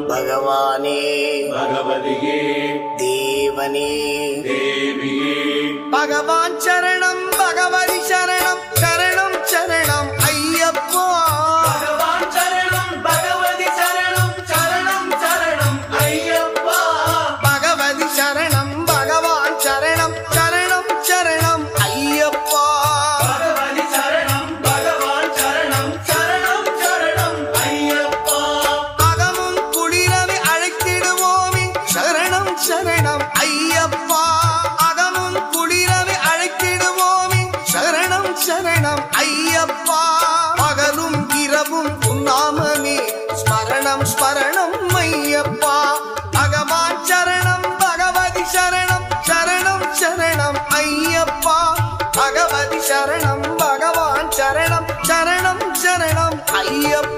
பகவானே பகவதியே தேவனே தேவியே பகவான் சரணம் பகவதி சரணம் சரணம் சரணம் ஐயப்பா பகவான் சரணம் பகவதி சரணம் சரணம் சரணம் ஐயப்பா பகவதி சரணம் பகவான் சரணம் சரணம் சரணம் ஐயப்பா பகவதி சரணம் பகவான் சரணம் சரணம் சரணம் ஐயப்பா அகமும் குளிரவை அழைத்திடுவோமே சரணம் சரணம் ஐயப்பா அகமும் குளிரவை அழைத்திடுவோமே சரணம் சரணம் ஐயப்பா பகலும் இரவும் உன்னாமமே ஸ்மரணம் ஸ்மரணம் ஐயப்பா பகவான் சரணம் பகவதி சரணம் சரணம் சரணம் ஐயப்பா பகவதி சரணம் பகவான் சரணம் சரணம் சரணம் ஐயப்பா